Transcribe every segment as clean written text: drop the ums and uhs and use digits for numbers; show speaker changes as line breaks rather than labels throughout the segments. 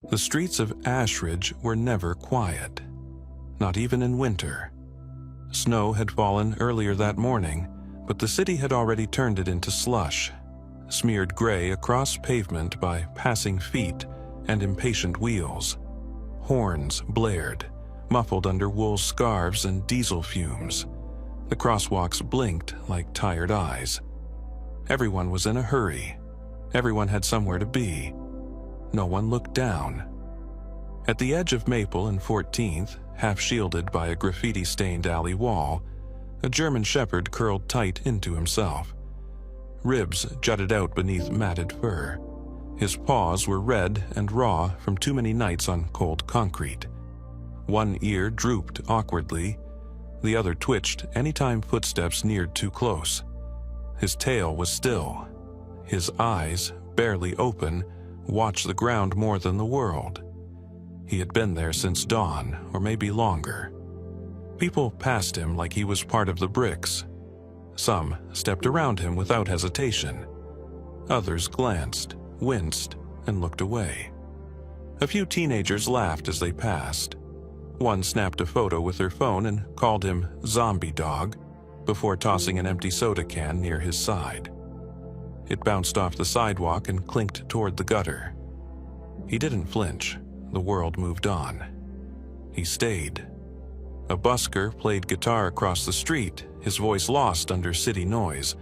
The streets of Ashridge were never quiet, not even in winter. Snow had fallen earlier that morning, but the city had already turned it into slush, smeared gray across pavement by passing feet and impatient wheels. Horns blared, muffled under wool scarves and diesel fumes. The crosswalks blinked like tired eyes. Everyone was in a hurry. Everyone had somewhere to be. No one looked down. At the edge of Maple and 14th, half shielded by a graffiti-stained alley wall, a German shepherd curled tight into himself. Ribs jutted out beneath matted fur. His paws were red and raw from too many nights on cold concrete. One ear drooped awkwardly. The other twitched anytime footsteps neared too close. His tail was still. His eyes, barely open, watched the ground more than the world. He had been there since dawn, or maybe longer. People passed him like he was part of the bricks. Some stepped around him without hesitation. Others glanced, winced, and looked away. A few teenagers laughed as they passed. One snapped a photo with her phone and called him "Zombie Dog" before tossing an empty soda can near his side. It bounced off the sidewalk and clinked toward the gutter. He didn't flinch. The world moved on. He stayed. A busker played guitar across the street, his voice lost under city noise.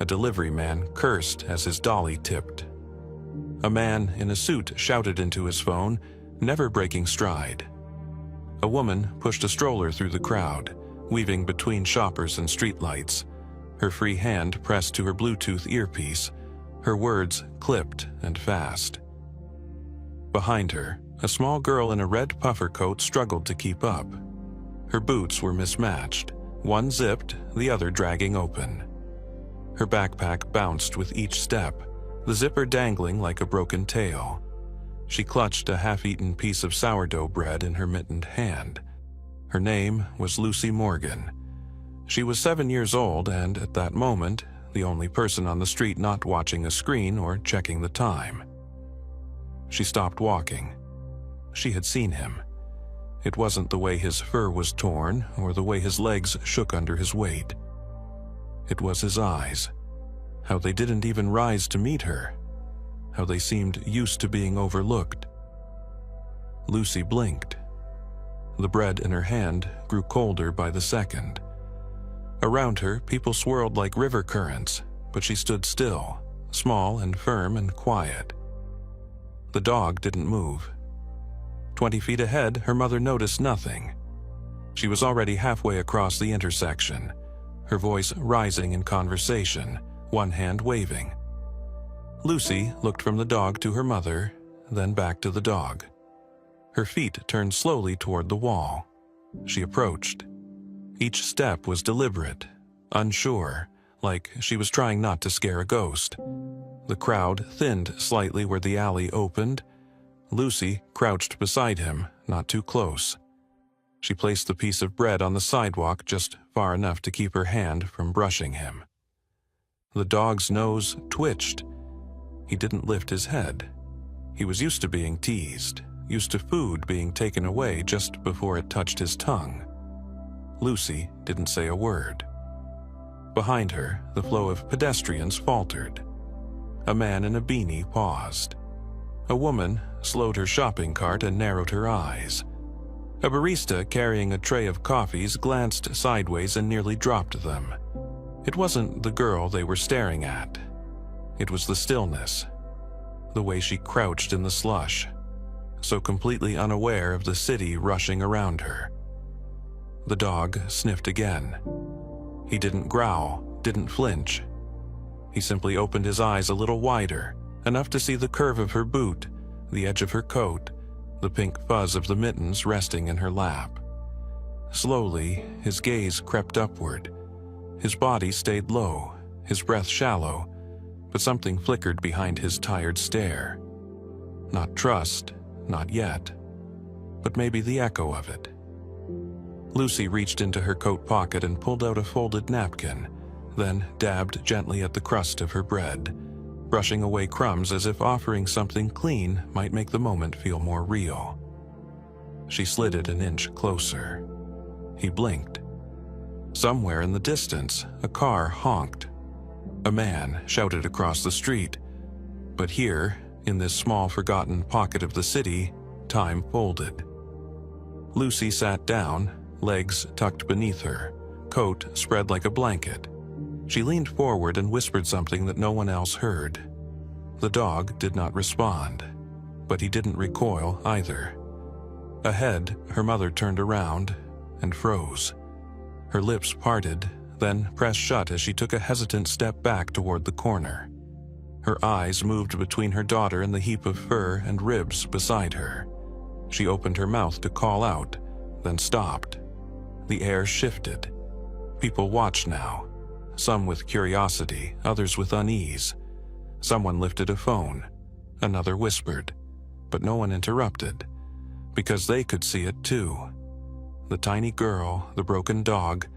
A delivery man cursed as his dolly tipped. A man in a suit shouted into his phone, never breaking stride. A woman pushed a stroller through the crowd, weaving between shoppers and streetlights, her free hand pressed to her Bluetooth earpiece, her words clipped and fast. Behind her, a small girl in a red puffer coat struggled to keep up. Her boots were mismatched, one zipped, the other dragging open. Her backpack bounced with each step, the zipper dangling like a broken tail. She clutched a half-eaten piece of sourdough bread in her mittened hand. Her name was Lucy Morgan. She was 7 years old and, at that moment, the only person on the street not watching a screen or checking the time. She stopped walking. She had seen him. It wasn't the way his fur was torn or the way his legs shook under his weight. It was his eyes. How they didn't even rise to meet her. How they seemed used to being overlooked. Lucy blinked. The bread in her hand grew colder by the second. Around her, people swirled like river currents, but she stood still, small and firm and quiet. The dog didn't move. 20 feet ahead, her mother noticed nothing. She was already halfway across the intersection, her voice rising in conversation, one hand waving. Lucy looked from the dog to her mother, then back to the dog. Her feet turned slowly toward the wall. She approached. Each step was deliberate, unsure, like she was trying not to scare a ghost. The crowd thinned slightly where the alley opened. Lucy crouched beside him, not too close. She placed the piece of bread on the sidewalk just far enough to keep her hand from brushing him. The dog's nose twitched. He didn't lift his head. He was used to being teased, used to food being taken away just before it touched his tongue. Lucy didn't say a word. Behind her, the flow of pedestrians faltered. A man in a beanie paused. A woman slowed her shopping cart and narrowed her eyes. A barista carrying a tray of coffees glanced sideways and nearly dropped them. It wasn't the girl they were staring at. It was the stillness, the way she crouched in the slush, so completely unaware of the city rushing around her. The dog sniffed again. He didn't growl, didn't flinch. He simply opened his eyes a little wider, enough to see the curve of her boot, the edge of her coat, the pink fuzz of the mittens resting in her lap. Slowly, his gaze crept upward. His body stayed low, his breath shallow, but something flickered behind his tired stare. Not trust, not yet, but maybe the echo of it. Lucy reached into her coat pocket and pulled out a folded napkin, then dabbed gently at the crust of her bread. brushing away crumbs as if offering something clean might make the moment feel more real. She slid it an inch closer. He blinked. Somewhere in the distance, a car honked. A man shouted across the street. But here, in this small forgotten pocket of the city, time folded. Lucy sat down, legs tucked beneath her, coat spread like a blanket. She leaned forward and whispered something that no one else heard. The dog did not respond, but he didn't recoil either. Ahead, her mother turned around and froze. Her lips parted, then pressed shut as she took a hesitant step back toward the corner. Her eyes moved between her daughter and the heap of fur and ribs beside her. She opened her mouth to call out, then stopped. The air shifted. People watched now, some with curiosity, others with unease. Someone lifted a phone. Another whispered, but no one interrupted, because they could see it too. The tiny girl, the broken dog,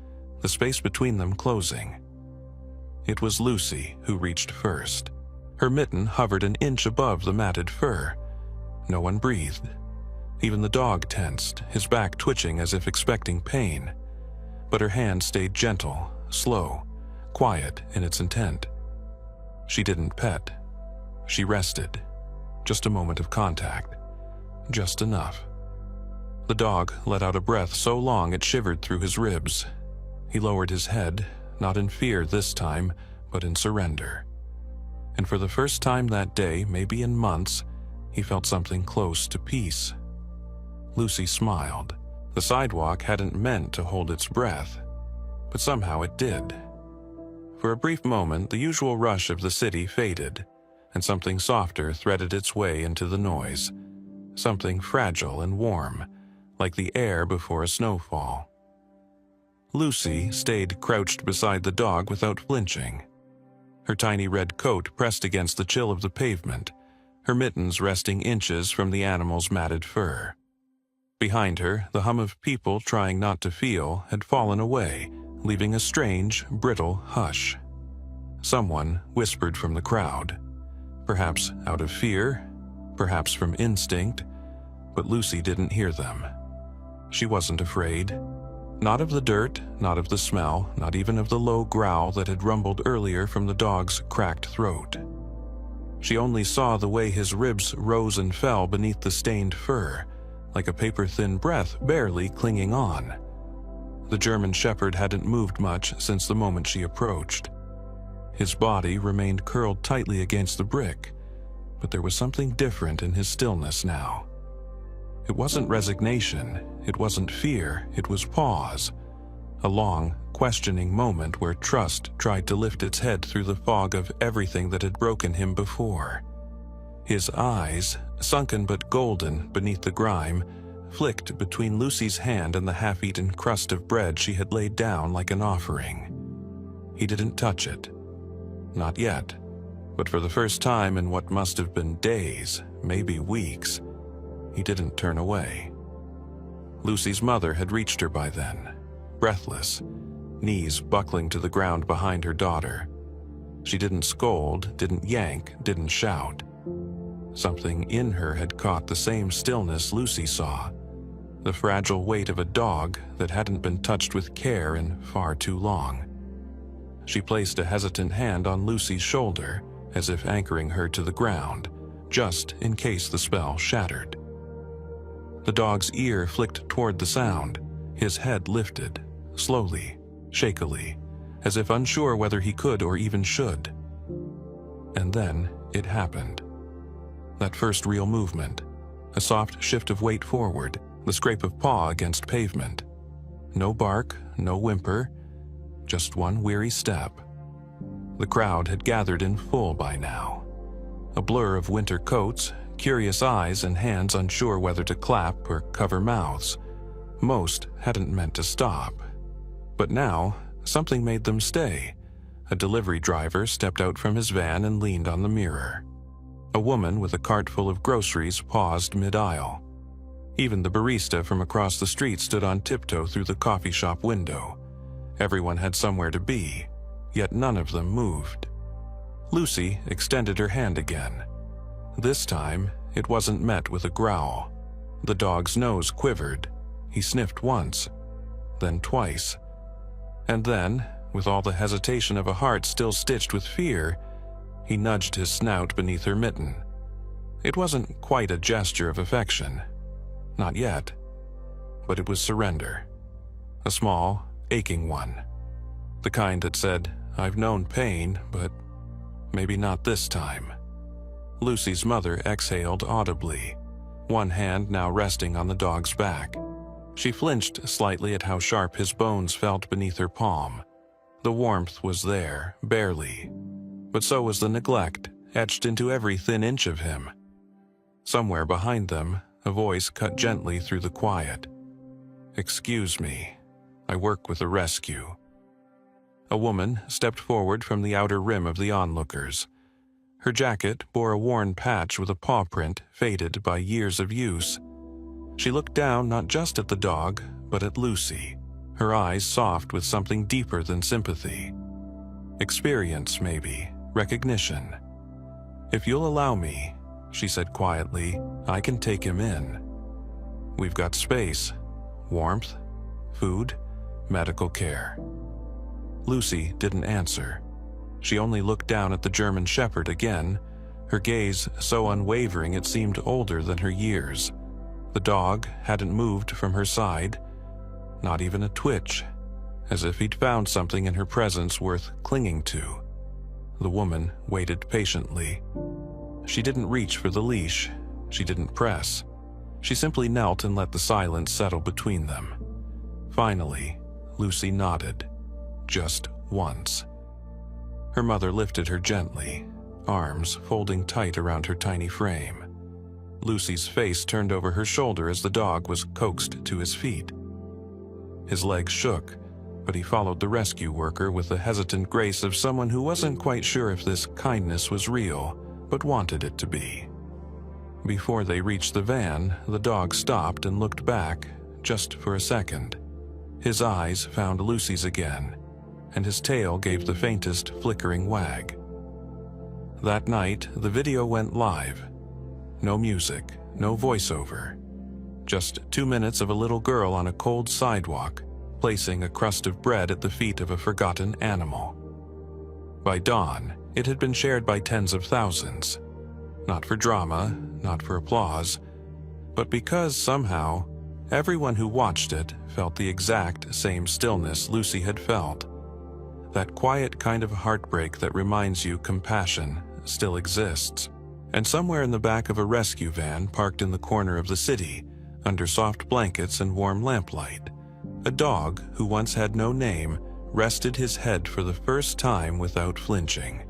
the space between them closing. It was Lucy who reached first. Her mitten hovered an inch above the matted fur. No one breathed. Even the dog tensed, his back twitching as if expecting pain. But her hand stayed gentle, slow, quiet in its intent. She didn't pet. She rested. Just a moment of contact. Just enough. The dog let out a breath so long it shivered through his ribs. He lowered his head, not in fear this time, but in surrender. And for the first time that day, maybe in months, he felt something close to peace. Lucy smiled. The sidewalk hadn't meant to hold its breath, but somehow it did. For a brief moment, the usual rush of the city faded, and something softer threaded its way into the noise. Something fragile and warm, like the air before a snowfall. Lucy stayed crouched beside the dog without flinching. Her tiny red coat pressed against the chill of the pavement, her mittens resting inches from the animal's matted fur. Behind her, the hum of people trying not to feel had fallen away, leaving a strange, brittle hush. Someone whispered from the crowd, perhaps out of fear, perhaps from instinct, but Lucy didn't hear them. She wasn't afraid. Not of the dirt, not of the smell, not even of the low growl that had rumbled earlier from the dog's cracked throat. She only saw the way his ribs rose and fell beneath the stained fur, like a paper-thin breath barely clinging on. The German shepherd hadn't moved much since the moment she approached. His body remained curled tightly against the brick, but there was something different in his stillness now. It wasn't resignation, it wasn't fear, it was pause. A long, questioning moment where trust tried to lift its head through the fog of everything that had broken him before. His eyes, sunken but golden beneath the grime, flicked between Lucy's hand and the half-eaten crust of bread she had laid down like an offering. He didn't touch it. Not yet. But for the first time in what must have been days, maybe weeks, he didn't turn away. Lucy's mother had reached her by then, breathless, knees buckling to the ground behind her daughter. She didn't scold, didn't yank, didn't shout. Something in her had caught the same stillness Lucy saw, the fragile weight of a dog that hadn't been touched with care in far too long. She placed a hesitant hand on Lucy's shoulder, as if anchoring her to the ground, just in case the spell shattered. The dog's ear flicked toward the sound, his head lifted, slowly, shakily, as if unsure whether he could or even should. And then it happened. That first real movement, a soft shift of weight forward, the scrape of paw against pavement. No bark, no whimper, just one weary step. The crowd had gathered in full by now. A blur of winter coats, curious eyes and hands unsure whether to clap or cover mouths. Most hadn't meant to stop. But now, something made them stay. A delivery driver stepped out from his van and leaned on the mirror. A woman with a cart full of groceries paused mid-aisle. Even the barista from across the street stood on tiptoe through the coffee shop window. Everyone had somewhere to be, yet none of them moved. Lucy extended her hand again. This time, it wasn't met with a growl. The dog's nose quivered. He sniffed once, then twice. And then, with all the hesitation of a heart still stitched with fear, he nudged his snout beneath her mitten. It wasn't quite a gesture of affection. Not yet. But it was surrender. A small, aching one. The kind that said, "I've known pain, but maybe not this time." Lucy's mother exhaled audibly, one hand now resting on the dog's back. She flinched slightly at how sharp his bones felt beneath her palm. The warmth was there, barely, but so was the neglect, etched into every thin inch of him. Somewhere behind them, a voice cut gently through the quiet. "Excuse me, I work with a rescue." A woman stepped forward from the outer rim of the onlookers. Her jacket bore a worn patch with a paw print faded by years of use. She looked down not just at the dog, but at Lucy, her eyes soft with something deeper than sympathy. Experience, maybe, recognition. "If you'll allow me," she said quietly, "I can take him in. We've got space, warmth, food, medical care." Lucy didn't answer. She only looked down at the German Shepherd again, her gaze so unwavering it seemed older than her years. The dog hadn't moved from her side, not even a twitch, as if he'd found something in her presence worth clinging to. The woman waited patiently. She didn't reach for the leash. She didn't press. She simply knelt and let the silence settle between them. Finally, Lucy nodded. Just once. Her mother lifted her gently, arms folding tight around her tiny frame. Lucy's face turned over her shoulder as the dog was coaxed to his feet. His legs shook, but he followed the rescue worker with the hesitant grace of someone who wasn't quite sure if this kindness was real, but wanted it to be. Before they reached the van, the dog stopped and looked back, just for a second. His eyes found Lucy's again, and his tail gave the faintest flickering wag. That night, the video went live. No music, no voiceover. Just 2 minutes of a little girl on a cold sidewalk, placing a crust of bread at the feet of a forgotten animal. By dawn, it had been shared by tens of thousands. Not for drama, not for applause, but because somehow, everyone who watched it felt the exact same stillness Lucy had felt. That quiet kind of heartbreak that reminds you compassion still exists. And somewhere in the back of a rescue van parked in the corner of the city, under soft blankets and warm lamplight, a dog who once had no name rested his head for the first time without flinching.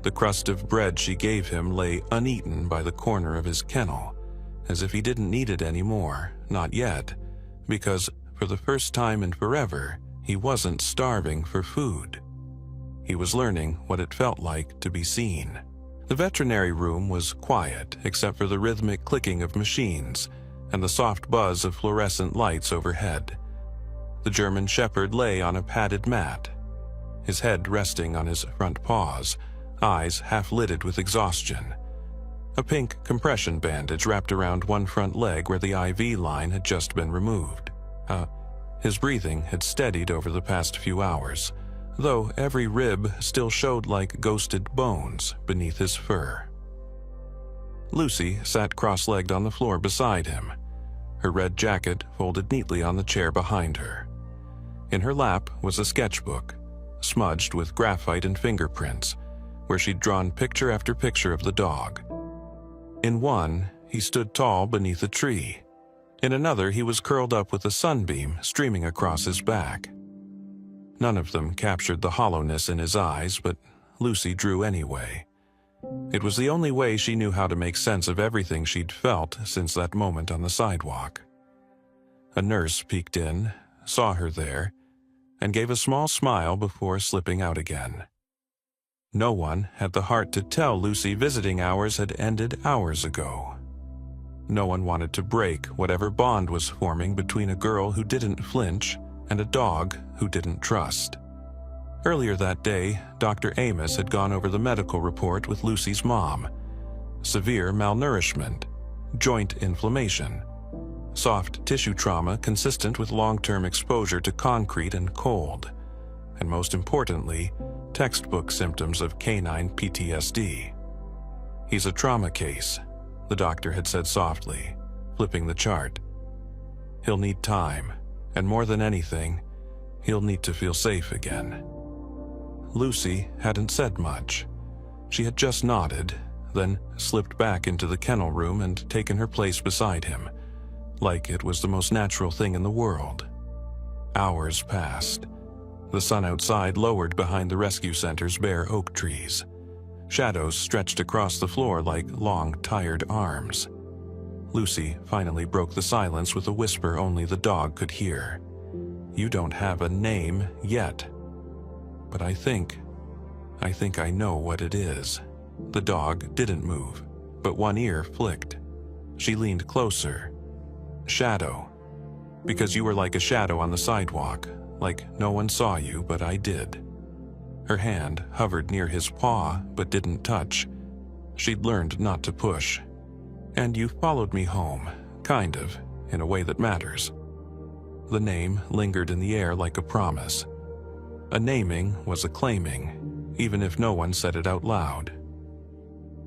The crust of bread she gave him lay uneaten by the corner of his kennel, as if he didn't need it anymore, not yet, because for the first time in forever, he wasn't starving for food. He was learning what it felt like to be seen. The veterinary room was quiet except for the rhythmic clicking of machines and the soft buzz of fluorescent lights overhead. The German Shepherd lay on a padded mat, his head resting on his front paws, eyes half-lidded with exhaustion. A pink compression bandage wrapped around one front leg where the IV line had just been removed. His breathing had steadied over the past few hours, though every rib still showed like ghosted bones beneath his fur. Lucy sat cross-legged on the floor beside him, her red jacket folded neatly on the chair behind her. In her lap was a sketchbook, smudged with graphite and fingerprints, where she'd drawn picture after picture of the dog. In one, he stood tall beneath a tree. In another, he was curled up with a sunbeam streaming across his back. None of them captured the hollowness in his eyes, but Lucy drew anyway. It was the only way she knew how to make sense of everything she'd felt since that moment on the sidewalk. A nurse peeked in, saw her there, and gave a small smile before slipping out again. No one had the heart to tell Lucy visiting hours had ended hours ago. No one wanted to break whatever bond was forming between a girl who didn't flinch and a dog who didn't trust. Earlier that day, Dr. Amos had gone over the medical report with Lucy's mom. Severe malnourishment, joint inflammation, soft tissue trauma consistent with long-term exposure to concrete and cold, and most importantly, textbook symptoms of canine PTSD. "He's a trauma case," the doctor had said softly, flipping the chart. "He'll need time, and more than anything, he'll need to feel safe again." Lucy hadn't said much. She had just nodded, then slipped back into the kennel room and taken her place beside him, like it was the most natural thing in the world. Hours passed. The sun outside lowered behind the rescue center's bare oak trees. Shadows stretched across the floor like long, tired arms. Lucy finally broke the silence with a whisper only the dog could hear. "You don't have a name yet. But I think I know what it is." The dog didn't move, but one ear flicked. She leaned closer. "Shadow. Because you were like a shadow on the sidewalk, like no one saw you, but I did." Her hand hovered near his paw, but didn't touch. She'd learned not to push. "And you followed me home, kind of, in a way that matters." The name lingered in the air like a promise. A naming was a claiming, even if no one said it out loud.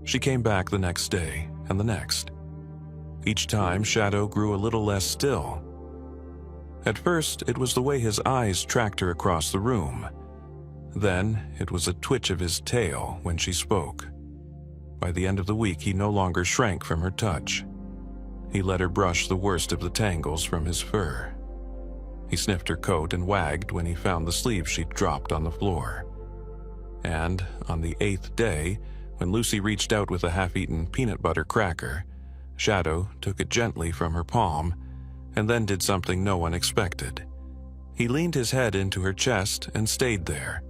She came back the next day, and the next. Each time, Shadow grew a little less still. At first, it was the way his eyes tracked her across the room. Then, it was a twitch of his tail when she spoke. By the end of the week, he no longer shrank from her touch. He let her brush the worst of the tangles from his fur. He sniffed her coat and wagged when he found the sleeve she'd dropped on the floor. And on the 8th day, when Lucy reached out with a half-eaten peanut butter cracker, Shadow took it gently from her palm and then did something no one expected. He leaned his head into her chest and stayed there.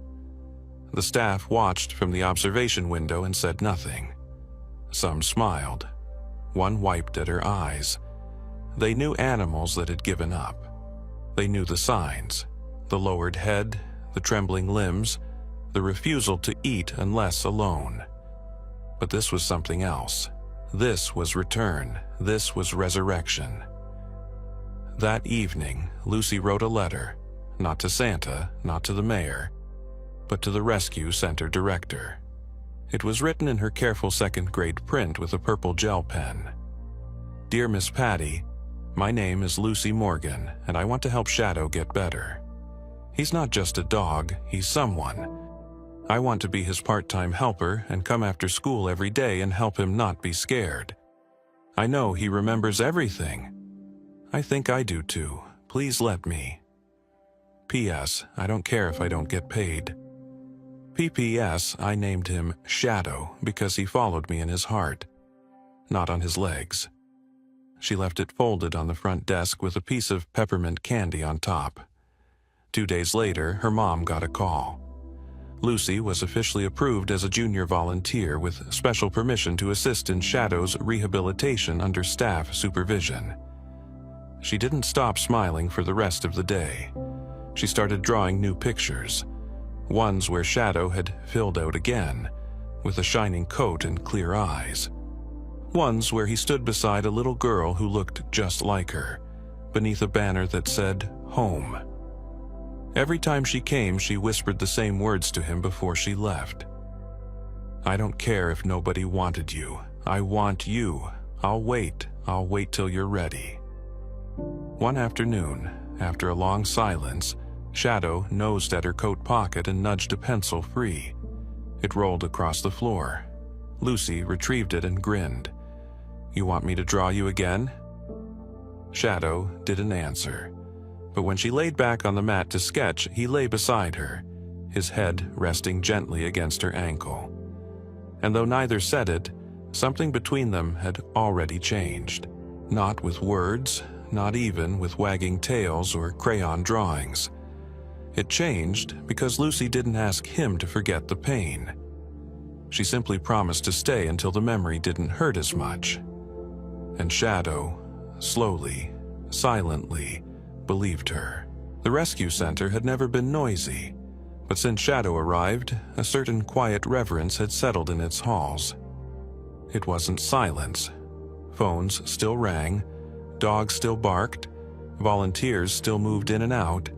The staff watched from the observation window and said nothing. Some smiled. One wiped at her eyes. They knew animals that had given up. They knew the signs: the lowered head, the trembling limbs, the refusal to eat unless alone. But this was something else. This was return. This was resurrection. That evening, Lucy wrote a letter, not to Santa, not to the mayor, but to the rescue center director. It was written in her careful second-grade print with a purple gel pen. "Dear Miss Patty, my name is Lucy Morgan, and I want to help Shadow get better. He's not just a dog, he's someone. I want to be his part-time helper and come after school every day and help him not be scared. I know he remembers everything. I think I do too. Please let me. P.S. I don't care if I don't get paid. P.P.S. I named him Shadow because he followed me in his heart, not on his legs." She left it folded on the front desk with a piece of peppermint candy on top. 2 days later, her mom got a call. Lucy was officially approved as a junior volunteer with special permission to assist in Shadow's rehabilitation under staff supervision. She didn't stop smiling for the rest of the day. She started drawing new pictures, ones where Shadow had filled out again, with a shining coat and clear eyes. Ones where he stood beside a little girl who looked just like her, beneath a banner that said, "Home." Every time she came, she whispered the same words to him before she left. "I don't care if nobody wanted you. I want you. I'll wait till you're ready." One afternoon, after a long silence, Shadow nosed at her coat pocket and nudged a pencil free. It rolled across the floor. Lucy retrieved it and grinned. "You want me to draw you again?" Shadow didn't answer, but when she laid back on the mat to sketch, he lay beside her, his head resting gently against her ankle. And though neither said it, something between them had already changed. Not with words, not even with wagging tails or crayon drawings. It changed because Lucy didn't ask him to forget the pain. She simply promised to stay until the memory didn't hurt as much. And Shadow, slowly, silently, believed her. The rescue center had never been noisy, But since Shadow arrived, a certain quiet reverence had settled in its halls. It wasn't silence. Phones still rang, dogs still barked, volunteers still moved in and out,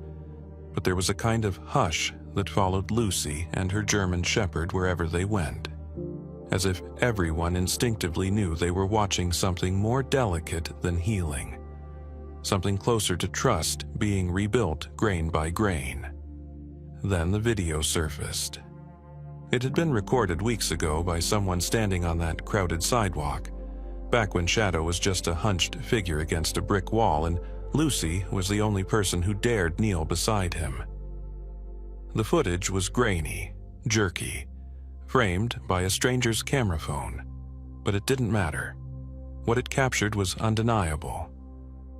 but there was a kind of hush that followed Lucy and her German shepherd wherever they went, as if everyone instinctively knew they were watching something more delicate than healing, something closer to trust being rebuilt grain by grain. Then the video surfaced. It had been recorded weeks ago by someone standing on that crowded sidewalk, back when Shadow was just a hunched figure against a brick wall and Lucy was the only person who dared kneel beside him. The footage was grainy, jerky, framed by a stranger's camera phone, but it didn't matter. What it captured was undeniable.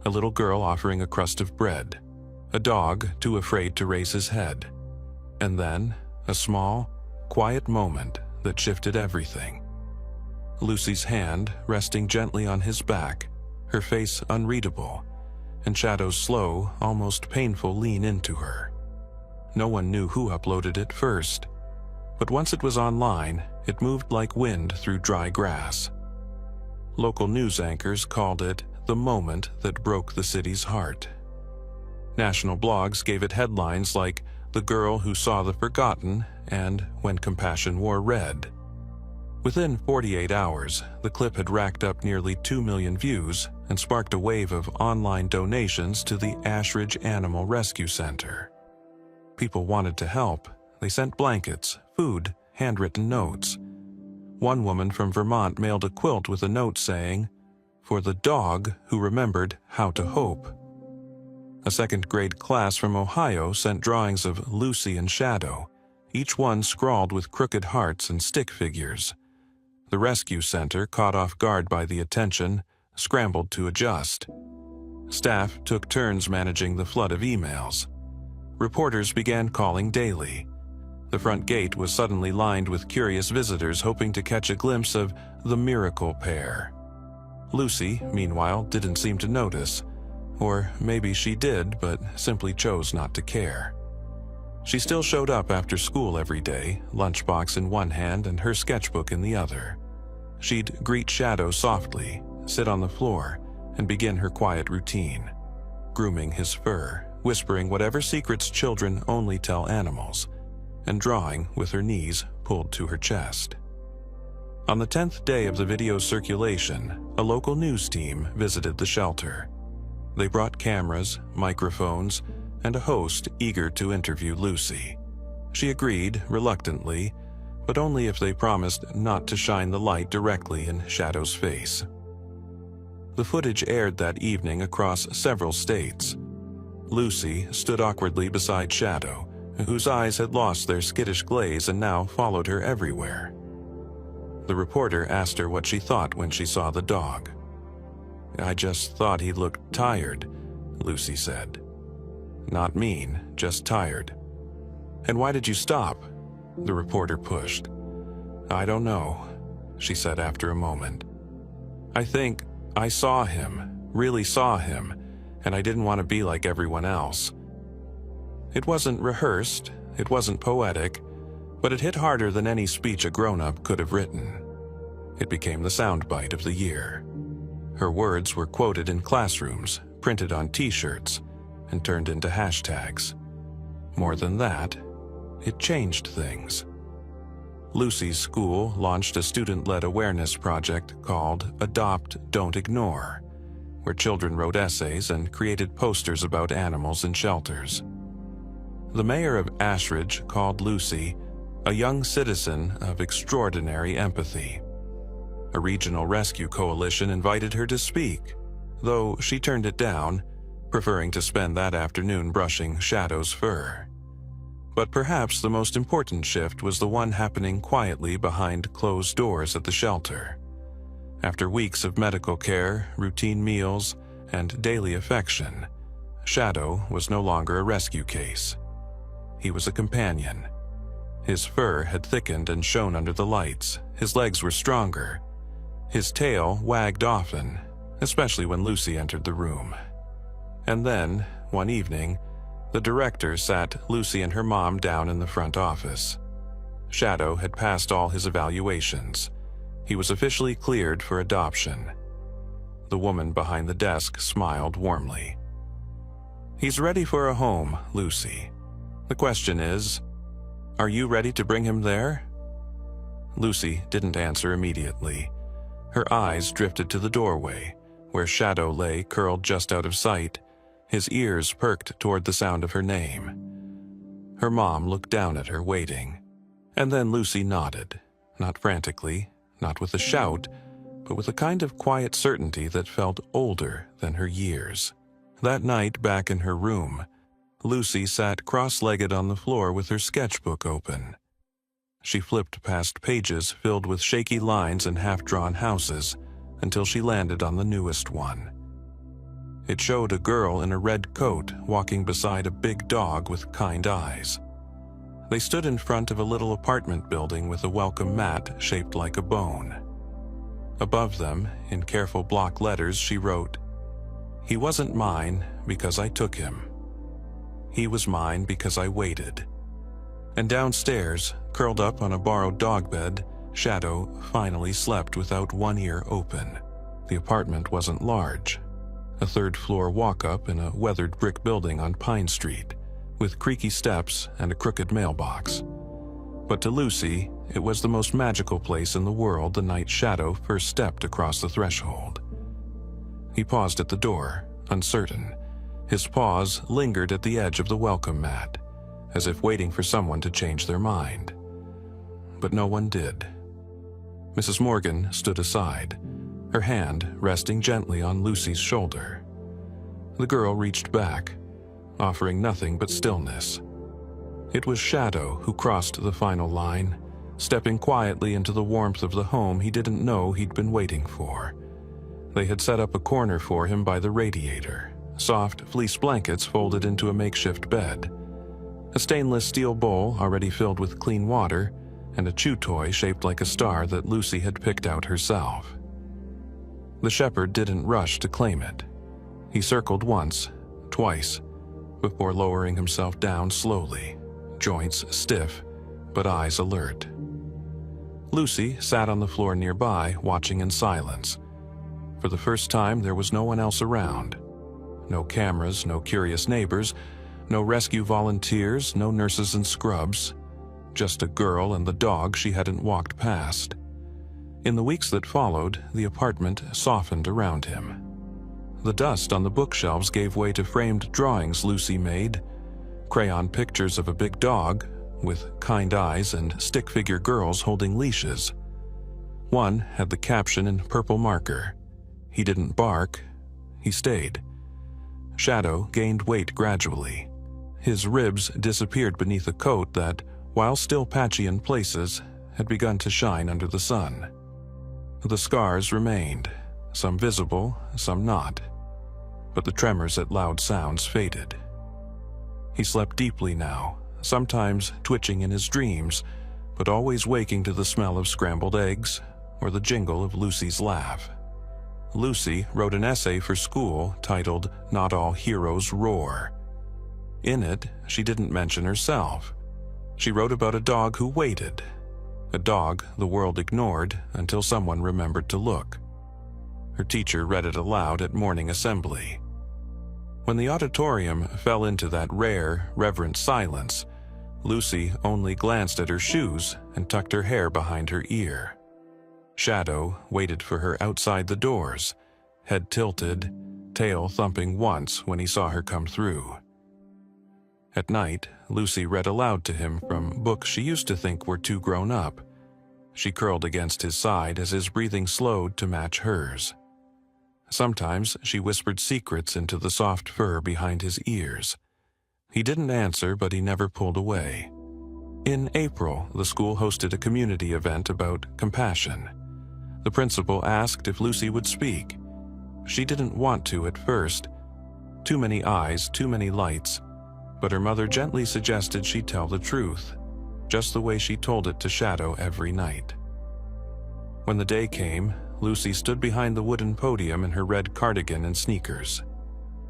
A little girl offering a crust of bread, a dog too afraid to raise his head, and then a small, quiet moment that shifted everything. Lucy's hand resting gently on his back, her face unreadable, and Shadow's slow, almost painful lean into her. No one knew who uploaded it first, but once it was online, it moved like wind through dry grass. Local news anchors called it the moment that broke the city's heart. National blogs gave it headlines like "The Girl Who Saw the Forgotten" and "When Compassion Wore Red." Within 48 hours, the clip had racked up nearly 2 million views and sparked a wave of online donations to the Ashridge Animal Rescue Center. People wanted to help. They sent blankets, food, handwritten notes. One woman from Vermont mailed a quilt with a note saying, "For the dog who remembered how to hope." A second-grade class from Ohio sent drawings of Lucy and Shadow, each one scrawled with crooked hearts and stick figures. The rescue center, caught off guard by the attention, scrambled to adjust. Staff took turns managing the flood of emails. Reporters began calling daily. The front gate was suddenly lined with curious visitors hoping to catch a glimpse of the miracle pair. Lucy, meanwhile, didn't seem to notice. Or maybe she did, but simply chose not to care. She still showed up after school every day, lunchbox in one hand and her sketchbook in the other. She'd greet Shadow softly, sit on the floor, and begin her quiet routine, grooming his fur, whispering whatever secrets children only tell animals, and drawing with her knees pulled to her chest. On the 10th day of the video's circulation, a local news team visited the shelter. They brought cameras, microphones, and a host eager to interview Lucy. She agreed, reluctantly, but only if they promised not to shine the light directly in Shadow's face. The footage aired that evening across several states. Lucy stood awkwardly beside Shadow, whose eyes had lost their skittish glaze and now followed her everywhere. The reporter asked her what she thought when she saw the dog. "I just thought he looked tired," Lucy said. "Not mean, just tired." "And why did you stop?" the reporter pushed. "I don't know," she said after a moment. "I think I saw him, really saw him, and I didn't want to be like everyone else." It wasn't rehearsed, it wasn't poetic, but it hit harder than any speech a grown-up could have written. It became the soundbite of the year. Her words were quoted in classrooms, printed on t-shirts, and turned into hashtags. More than that, it changed things. Lucy's school launched a student-led awareness project called Adopt, Don't Ignore, where children wrote essays and created posters about animals in shelters. The mayor of Ashridge called Lucy a young citizen of extraordinary empathy. A regional rescue coalition invited her to speak, though she turned it down, preferring to spend that afternoon brushing Shadow's fur. But perhaps the most important shift was the one happening quietly behind closed doors at the shelter. After weeks of medical care, routine meals, and daily affection, Shadow was no longer a rescue case. He was a companion. His fur had thickened and shone under the lights, his legs were stronger. His tail wagged often, especially when Lucy entered the room. And then, one evening, The director sat Lucy and her mom down in the front office. Shadow had passed all his evaluations. He was officially cleared for adoption. The woman behind the desk smiled warmly. "He's ready for a home, Lucy. The question is, are you ready to bring him there?" Lucy didn't answer immediately. Her eyes drifted to the doorway, where Shadow lay curled just out of sight, his ears perked toward the sound of her name. Her mom looked down at her, waiting. And then Lucy nodded, not frantically, not with a shout, but with a kind of quiet certainty that felt older than her years. That night, back in her room, Lucy sat cross-legged on the floor with her sketchbook open. She flipped past pages filled with shaky lines and half-drawn houses until she landed on the newest one. It showed a girl in a red coat walking beside a big dog with kind eyes. They stood in front of a little apartment building with a welcome mat shaped like a bone. Above them, in careful block letters, she wrote, "He wasn't mine because I took him. He was mine because I waited." And downstairs, curled up on a borrowed dog bed, Shadow finally slept without one ear open. The apartment wasn't large. A third-floor walk-up in a weathered brick building on Pine Street, with creaky steps and a crooked mailbox. But to Lucy, it was the most magical place in the world the night Shadow first stepped across the threshold. He paused at the door, uncertain. His paws lingered at the edge of the welcome mat, as if waiting for someone to change their mind. But no one did. Mrs. Morgan stood aside, her hand resting gently on Lucy's shoulder. The girl reached back, offering nothing but stillness. It was Shadow who crossed the final line, stepping quietly into the warmth of the home he didn't know he'd been waiting for. They had set up a corner for him by the radiator, soft fleece blankets folded into a makeshift bed, a stainless steel bowl already filled with clean water, and a chew toy shaped like a star that Lucy had picked out herself. The shepherd didn't rush to claim it. He circled once, twice, before lowering himself down slowly, joints stiff, but eyes alert. Lucy sat on the floor nearby, watching in silence. For the first time, there was no one else around. No cameras, no curious neighbors, no rescue volunteers, no nurses in scrubs. Just a girl and the dog she hadn't walked past. In the weeks that followed, the apartment softened around him. The dust on the bookshelves gave way to framed drawings Lucy made, crayon pictures of a big dog, with kind eyes and stick-figure girls holding leashes. One had the caption in purple marker, "He didn't bark, he stayed." Shadow gained weight gradually. His ribs disappeared beneath a coat that, while still patchy in places, had begun to shine under the sun. The scars remained, some visible, some not, but the tremors at loud sounds faded. He slept deeply now, sometimes twitching in his dreams, but always waking to the smell of scrambled eggs or the jingle of Lucy's laugh. Lucy wrote an essay for school titled "Not All Heroes Roar." In it, she didn't mention herself. She wrote about a dog who waited, a dog the world ignored until someone remembered to look. Her teacher read it aloud at morning assembly. When the auditorium fell into that rare, reverent silence, Lucy only glanced at her shoes and tucked her hair behind her ear. Shadow waited for her outside the doors, head tilted, tail thumping once when he saw her come through. At night, Lucy read aloud to him from books she used to think were too grown up. She curled against his side as his breathing slowed to match hers. Sometimes she whispered secrets into the soft fur behind his ears. He didn't answer, but he never pulled away. In April, the school hosted a community event about compassion. The principal asked if Lucy would speak. She didn't want to at first. Too many eyes, too many lights. But her mother gently suggested she tell the truth, just the way she told it to Shadow every night. When the day came, Lucy stood behind the wooden podium in her red cardigan and sneakers.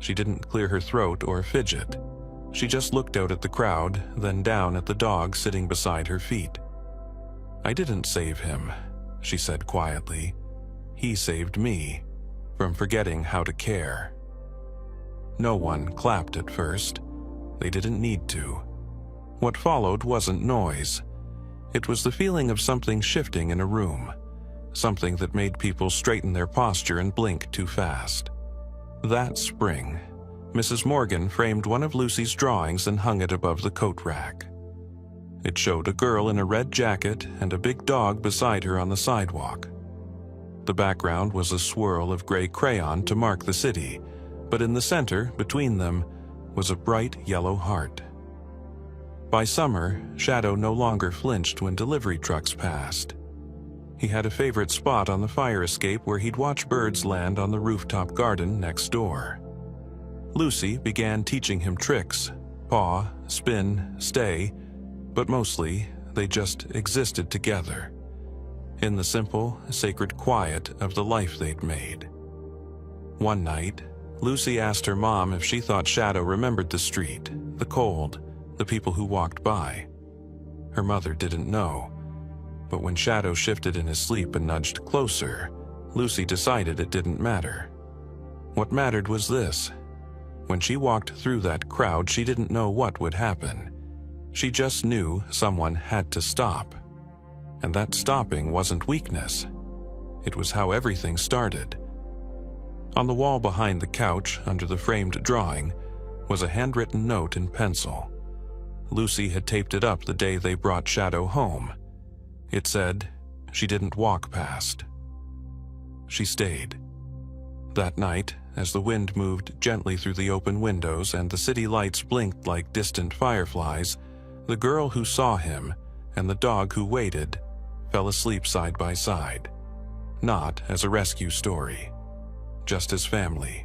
She didn't clear her throat or fidget. She just looked out at the crowd, then down at the dog sitting beside her feet. "I didn't save him," she said quietly. "He saved me from forgetting how to care." No one clapped at first. They didn't need to. What followed wasn't noise. It was the feeling of something shifting in a room, something that made people straighten their posture and blink too fast. That spring, Mrs. Morgan framed one of Lucy's drawings and hung it above the coat rack. It showed a girl in a red jacket and a big dog beside her on the sidewalk. The background was a swirl of gray crayon to mark the city, but in the center, between them, was a bright yellow heart. By summer, Shadow no longer flinched when delivery trucks passed. He had a favorite spot on the fire escape where he'd watch birds land on the rooftop garden next door. Lucy began teaching him tricks: paw, spin, stay, but mostly they just existed together, in the simple, sacred quiet of the life they'd made. One night, Lucy asked her mom if she thought Shadow remembered the street, the cold, the people who walked by. Her mother didn't know, but when Shadow shifted in his sleep and nudged closer, Lucy decided it didn't matter. What mattered was this: when she walked through that crowd, she didn't know what would happen. She just knew someone had to stop. And that stopping wasn't weakness. It was how everything started. On the wall behind the couch, under the framed drawing, was a handwritten note in pencil. Lucy had taped it up the day they brought Shadow home. It said, "She didn't walk past. She stayed." That night, as the wind moved gently through the open windows and the city lights blinked like distant fireflies, the girl who saw him and the dog who waited fell asleep side by side, not as a rescue story, just as family.